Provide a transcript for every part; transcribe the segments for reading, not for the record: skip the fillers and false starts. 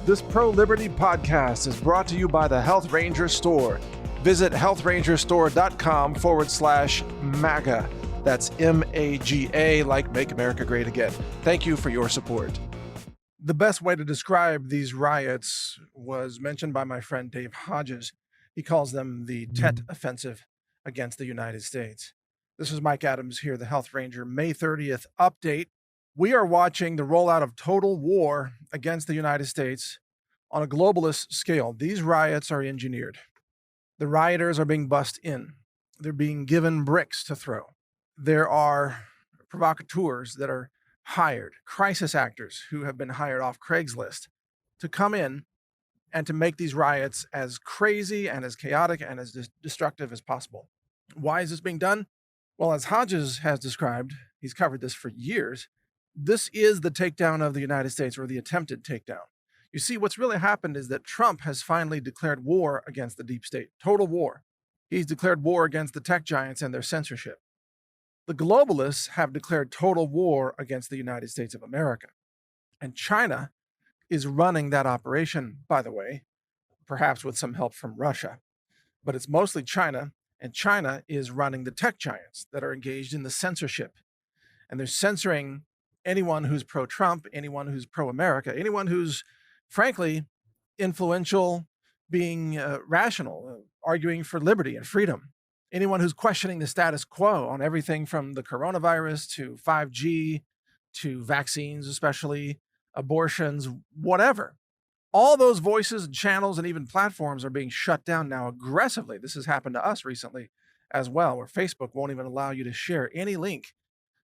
This pro-liberty podcast is brought to you by the Health Ranger Store. Visit healthrangerstore.com/MAGA. That's MAGA, like Make America Great Again. Thank you for your support. The best way to describe these riots was mentioned by my friend Dave Hodges. He calls them the Tet Offensive against the United States. This is Mike Adams here, the Health Ranger, May 30th update. We are watching the rollout of total war against the United States on a globalist scale. These riots are engineered. The rioters are being bussed in. They're being given bricks to throw. There are provocateurs that are hired, crisis actors who have been hired off Craigslist to come in and to make these riots as crazy and as chaotic and as destructive as possible. Why is this being done? Well, as Hodges has described, he's covered this for years, this is the takedown of the United States, or the attempted takedown. You see, what's really happened is that Trump has finally declared war against the deep state, total war. He's declared war against the tech giants and their censorship. The globalists have declared total war against the United States of America. And China is running that operation, by the way, perhaps with some help from Russia. But it's mostly China, and China is running the tech giants that are engaged in the censorship. And they're censoring anyone who's pro-Trump, anyone who's pro-America, anyone who's, frankly, influential, being rational, arguing for liberty and freedom. Anyone who's questioning the status quo on everything from the coronavirus to 5G to vaccines, especially abortions, whatever. All those voices and channels and even platforms are being shut down now aggressively. This has happened to us recently as well, where Facebook won't even allow you to share any link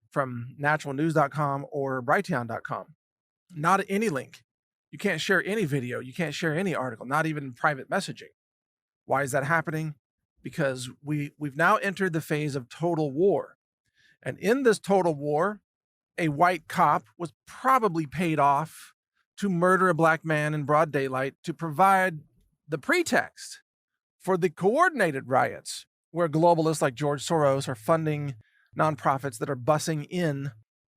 from naturalnews.com or brighteon.com. Not any link. You can't share any video. You can't share any article, not even private messaging. Why is that happening? Because we've now entered the phase of total war. And in this total war, a white cop was probably paid off to murder a black man in broad daylight to provide the pretext for the coordinated riots where globalists like George Soros are funding nonprofits that are bussing in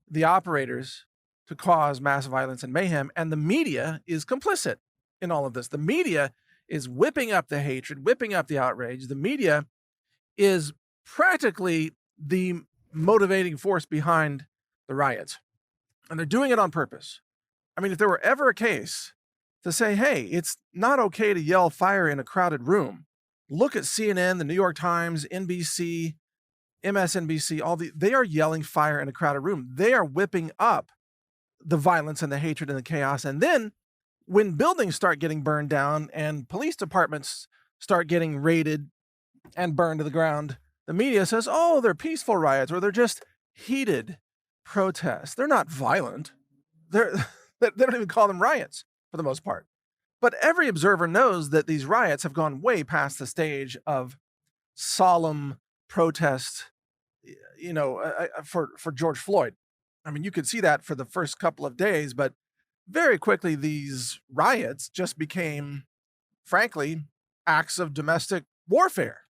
the operators to cause mass violence and mayhem. And the media is complicit in all of this. The media is whipping up the hatred, whipping up the outrage. The media is practically the motivating force behind the riots. And they're doing it on purpose. I mean, if there were ever a case to say, hey, it's not okay to yell fire in a crowded room, look at CNN, the New York Times, NBC, MSNBC, they are yelling fire in a crowded room. They are whipping up the violence and the hatred and the chaos. And then when buildings start getting burned down and police departments start getting raided and burned to the ground, the media says, oh, they're peaceful riots, or they're just heated protests. They're not violent. They don't even call them riots for the most part. But every observer knows that these riots have gone way past the stage of solemn protest, for George Floyd. I mean, you could see that for the first couple of days, but very quickly these riots just became, frankly, acts of domestic warfare,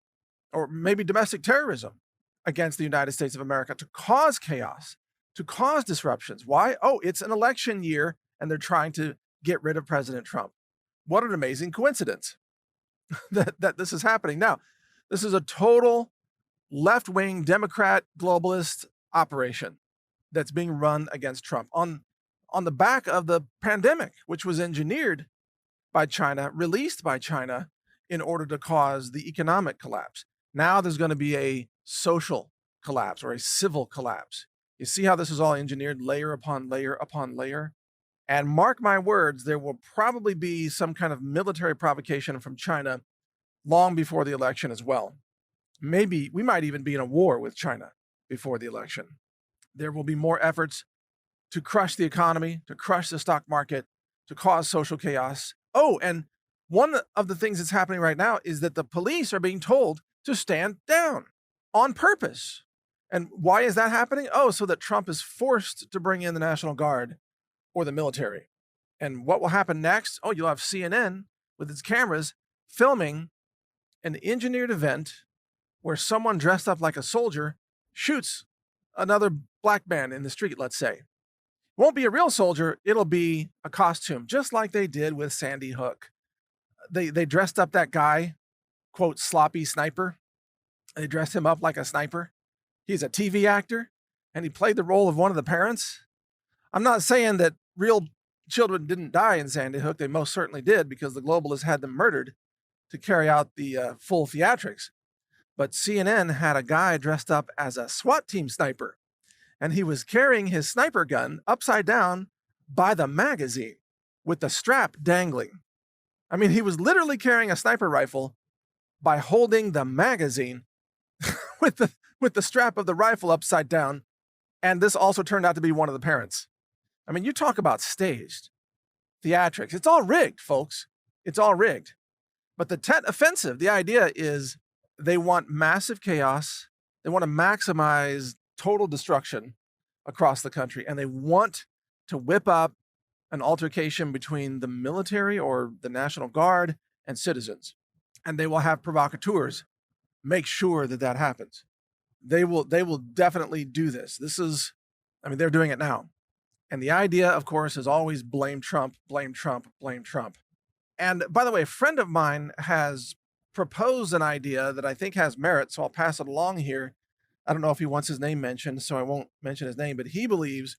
or maybe domestic terrorism against the United States of America, to cause chaos, to cause disruptions. Why? Oh, it's an election year and they're trying to get rid of President Trump. What an amazing coincidence that this is happening. Now, this is a total left-wing Democrat globalist operation that's being run against Trump on the back of the pandemic, which was engineered by China, released by China in order to cause the economic collapse. Now there's going to be a social collapse, or a civil collapse. You see how this is all engineered, layer upon layer upon layer? And mark my words, there will probably be some kind of military provocation from China long before the election as well. Maybe we might even be in a war with China before the election. There will be more efforts to crush the economy, to crush the stock market, to cause social chaos. Oh, and one of the things that's happening right now is that the police are being told to stand down on purpose. And why is that happening? Oh, so that Trump is forced to bring in the National Guard or the military. And what will happen next? Oh, you'll have CNN with its cameras filming an engineered event where someone dressed up like a soldier shoots another black man in the street, let's say. Won't be a real soldier, it'll be a costume, just like they did with Sandy Hook. They dressed up that guy, quote, sloppy sniper. They dressed him up like a sniper. He's a TV actor, and he played the role of one of the parents. I'm not saying that real children didn't die in Sandy Hook. They most certainly did, because the globalists had them murdered to carry out the full theatrics. But CNN had a guy dressed up as a SWAT team sniper, and he was carrying his sniper gun upside down by the magazine with the strap dangling. I mean, he was literally carrying a sniper rifle by holding the magazine with the strap of the rifle upside down. And this also turned out to be one of the parents. I mean, you talk about staged theatrics. It's all rigged, folks. It's all rigged. But the Tet Offensive, the idea is they want massive chaos. They want to maximize total destruction across the country. And they want to whip up an altercation between the military or the National Guard and citizens. And they will have provocateurs make sure that that happens. They will definitely do this. They're doing it now. And the idea, of course, is always blame Trump, blame Trump, blame Trump. And by the way, a friend of mine has proposed an idea that I think has merit, so I'll pass it along here. I don't know if he wants his name mentioned, so I won't mention his name, but he believes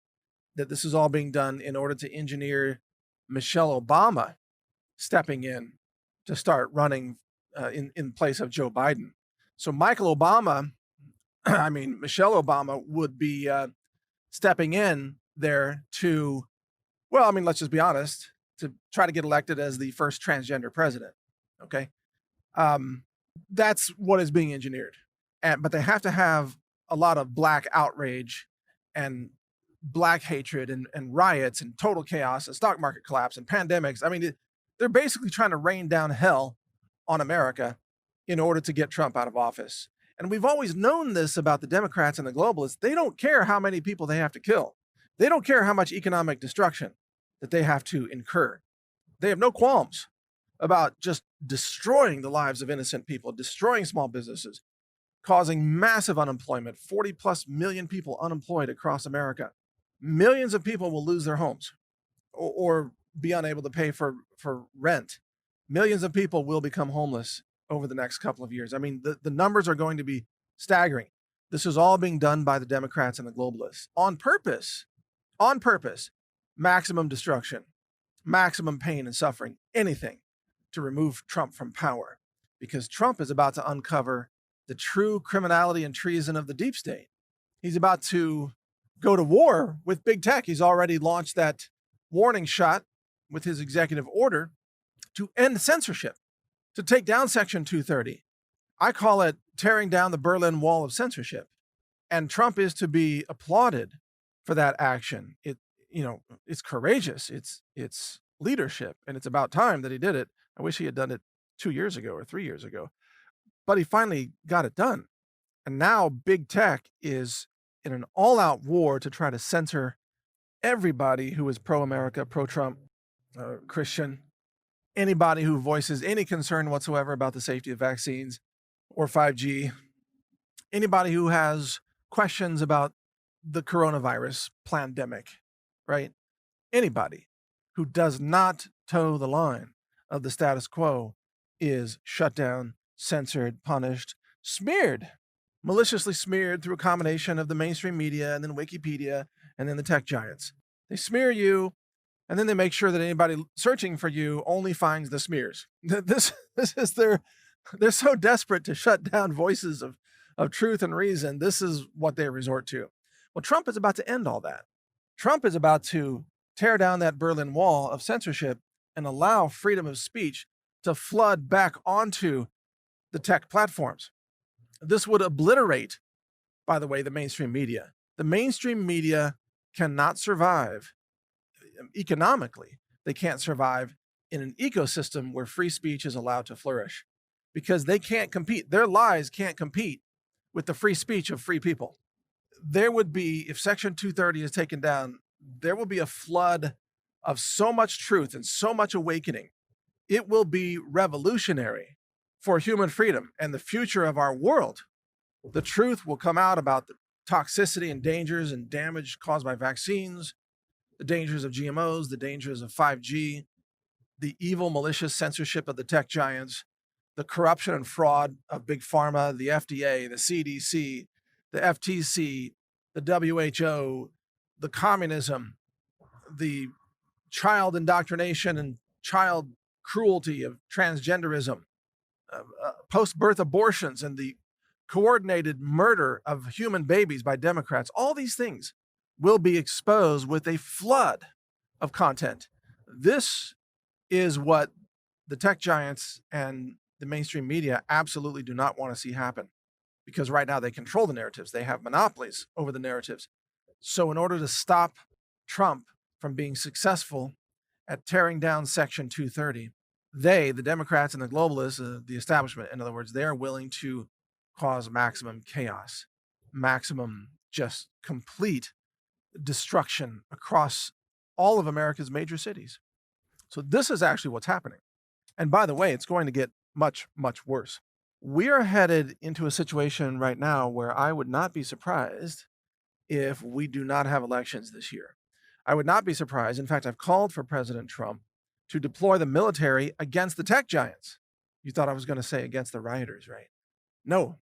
that this is all being done in order to engineer Michelle Obama stepping in to start running in place of Joe Biden. So Michelle Obama would be stepping in there to, let's just be honest, to try to get elected as the first transgender president. Okay. That's what is being engineered. But they have to have a lot of black outrage and black hatred and riots and total chaos and stock market collapse and pandemics. I mean, they're basically trying to rain down hell on America in order to get Trump out of office. And we've always known this about the Democrats and the globalists. They don't care how many people they have to kill. They don't care how much economic destruction that they have to incur. They have no qualms about just destroying the lives of innocent people, destroying small businesses, causing massive unemployment, 40 plus million people unemployed across America. Millions of people will lose their homes or be unable to pay for rent. Millions of people will become homeless over the next couple of years. I mean, the numbers are going to be staggering. This is all being done by the Democrats and the globalists on purpose, maximum destruction, maximum pain and suffering, anything to remove Trump from power, because Trump is about to uncover the true criminality and treason of the deep state. He's about to go to war with big tech. He's already launched that warning shot with his executive order to end censorship, to take down Section 230. I call it tearing down the Berlin Wall of censorship. And Trump is to be applauded for that action. It's courageous. It's leadership, and it's about time that he did it. I wish he had done it 2 years ago or 3 years ago, but he finally got it done. And now big tech is in an all-out war to try to censor everybody who is pro-America, pro-Trump, Christian, anybody who voices any concern whatsoever about the safety of vaccines or 5G, anybody who has questions about the coronavirus pandemic, right? Anybody who does not toe the line of the status quo is shut down, censored, punished, smeared, maliciously smeared through a combination of the mainstream media and then Wikipedia and then the tech giants. They smear you, and then they make sure that anybody searching for you only finds the smears. This is they're so desperate to shut down voices of truth and reason. This is what they resort to. Well, Trump is about to end all that. Trump is about to tear down that Berlin Wall of censorship and allow freedom of speech to flood back onto the tech platforms. This would obliterate, by the way, the mainstream media. The mainstream media cannot survive economically. They can't survive in an ecosystem where free speech is allowed to flourish, because they can't compete. Their lies can't compete with the free speech of free people. There would be, if Section 230 is taken down, there will be a flood of so much truth and so much awakening. It will be revolutionary for human freedom and the future of our world. The truth will come out about the toxicity and dangers and damage caused by vaccines, the dangers of GMOs, the dangers of 5G, the evil, malicious censorship of the tech giants, the corruption and fraud of big pharma, the FDA, the CDC, the FTC, the WHO, the communism, the child indoctrination and child cruelty of transgenderism, post-birth abortions, and the coordinated murder of human babies by Democrats. All these things will be exposed with a flood of content. This is what the tech giants and the mainstream media absolutely do not want to see happen, because right now they control the narratives. They have monopolies over the narratives. So in order to stop Trump from being successful at tearing down Section 230, they, the Democrats and the globalists, the establishment, in other words, they are willing to cause maximum chaos, maximum just complete destruction across all of America's major cities. So this is actually what's happening. And by the way, it's going to get much, much worse. We are headed into a situation right now where I would not be surprised if we do not have elections this year. I would not be surprised. In fact, I've called for President Trump to deploy the military against the tech giants. You thought I was going to say against the rioters, right? No,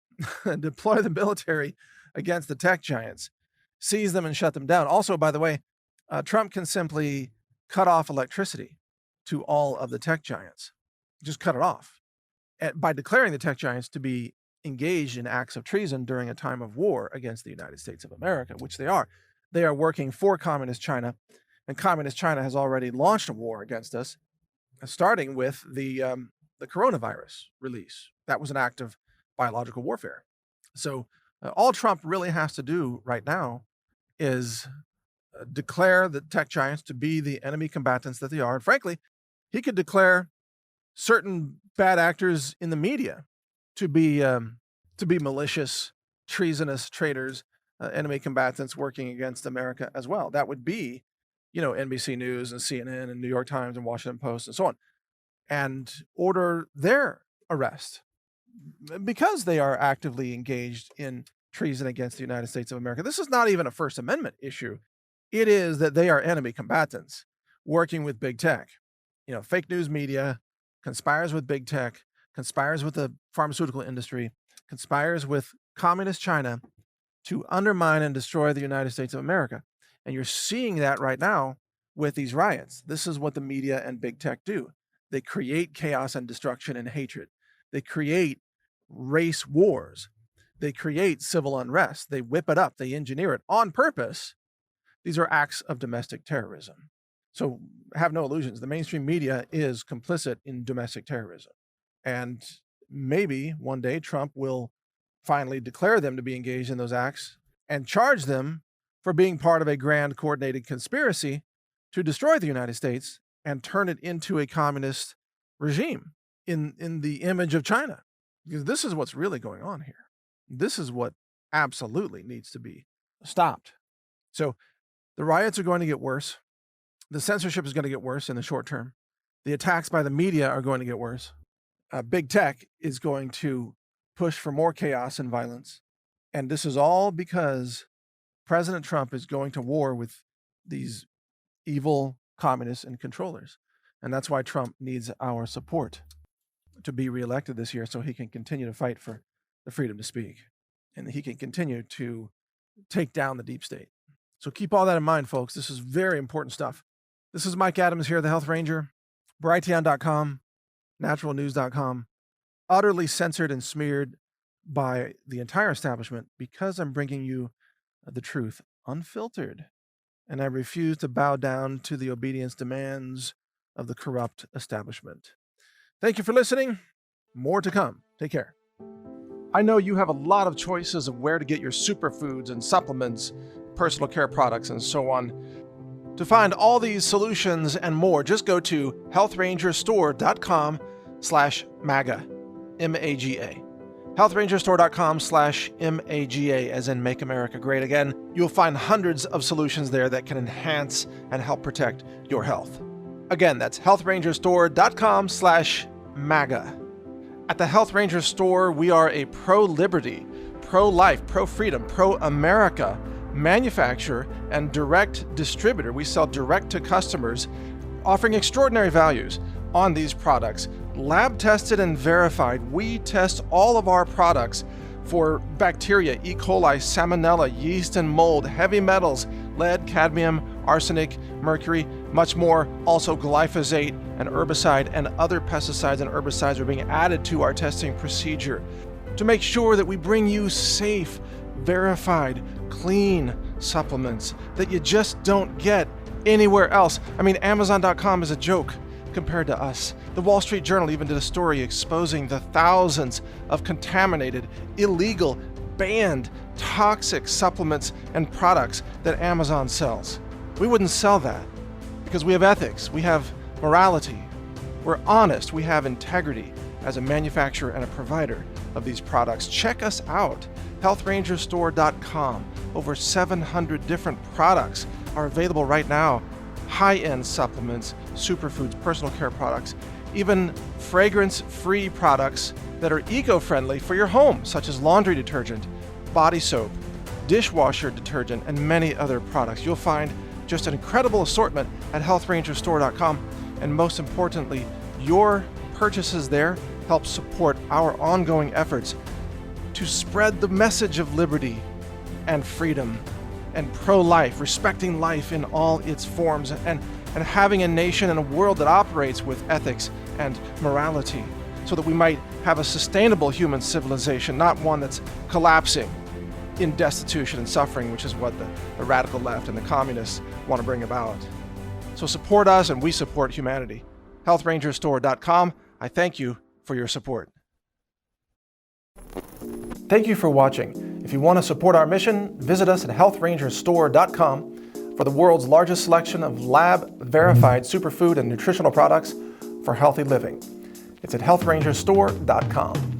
deploy the military against the tech giants, seize them and shut them down. Also, by the way, Trump can simply cut off electricity to all of the tech giants. Just cut it off. By declaring the tech giants to be engaged in acts of treason during a time of war against the United States of America, which they are. They are working for Communist China, and Communist China has already launched a war against us, starting with the coronavirus release. That was an act of biological warfare. So all Trump really has to do right now is declare the tech giants to be the enemy combatants that they are. And frankly, he could declare certain bad actors in the media to be malicious, treasonous traitors, enemy combatants working against America as well. That would be, NBC News and CNN and New York Times and Washington Post and so on, and order their arrest because they are actively engaged in treason against the United States of America. This is not even a First Amendment issue. It is that they are enemy combatants working with big tech. Fake news media conspires with big tech, conspires with the pharmaceutical industry, conspires with Communist China to undermine and destroy the United States of America. And you're seeing that right now with these riots. This is what the media and big tech do. They create chaos and destruction and hatred. They create race wars. They create civil unrest. They whip it up. They engineer it on purpose. These are acts of domestic terrorism. So have no illusions. The mainstream media is complicit in domestic terrorism. And maybe one day Trump will finally declare them to be engaged in those acts and charge them for being part of a grand coordinated conspiracy to destroy the United States and turn it into a communist regime in the image of China. Because this is what's really going on here. This is what absolutely needs to be stopped. So the riots are going to get worse. The censorship is going to get worse in the short term. The attacks by the media are going to get worse. Big tech is going to push for more chaos and violence. And this is all because President Trump is going to war with these evil communists and controllers. And that's why Trump needs our support to be reelected this year, so he can continue to fight for the freedom to speak. And he can continue to take down the deep state. So keep all that in mind, folks. This is very important stuff. This is Mike Adams here, the Health Ranger, Brighteon.com, NaturalNews.com, utterly censored and smeared by the entire establishment because I'm bringing you the truth unfiltered, and I refuse to bow down to the obedience demands of the corrupt establishment. Thank you for listening. More to come. Take care. I know you have a lot of choices of where to get your superfoods and supplements, personal care products, and so on. To find all these solutions and more, just go to healthrangerstore.com/MAGA, M-A-G-A. healthrangerstore.com/MAGA, as in Make America Great Again. You'll find hundreds of solutions there that can enhance and help protect your health. Again, that's healthrangerstore.com/MAGA. At the Health Ranger Store, we are a pro-liberty, pro-life, pro-freedom, pro-America manufacturer and direct distributor. We sell direct to customers, offering extraordinary values on these products. Lab tested and verified. We test all of our products for bacteria, E. coli, salmonella, yeast and mold, heavy metals, lead, cadmium, arsenic, mercury, much more. Also glyphosate, an herbicide, and other pesticides and herbicides are being added to our testing procedure to make sure that we bring you safe, verified, clean supplements that you just don't get anywhere else. I mean, Amazon.com is a joke compared to us. The Wall Street Journal even did a story exposing the thousands of contaminated, illegal, banned, toxic supplements and products that Amazon sells. We wouldn't sell that because we have ethics, we have morality, we're honest, we have integrity as a manufacturer and a provider of these products. Check us out, healthrangerstore.com. Over 700 different products are available right now. High-end supplements, superfoods, personal care products, even fragrance-free products that are eco-friendly for your home, such as laundry detergent, body soap, dishwasher detergent, and many other products. You'll find just an incredible assortment at healthrangerstore.com, and most importantly, your purchases there help support our ongoing efforts to spread the message of liberty and freedom and pro-life, respecting life in all its forms, and having a nation and a world that operates with ethics and morality so that we might have a sustainable human civilization, not one that's collapsing in destitution and suffering, which is what the radical left and the communists want to bring about. So support us and we support humanity. healthrangerstore.com. I thank you for your support. Thank you for watching. If you want to support our mission, visit us at healthrangerstore.com for the world's largest selection of lab-verified superfood and nutritional products for healthy living. It's at healthrangerstore.com.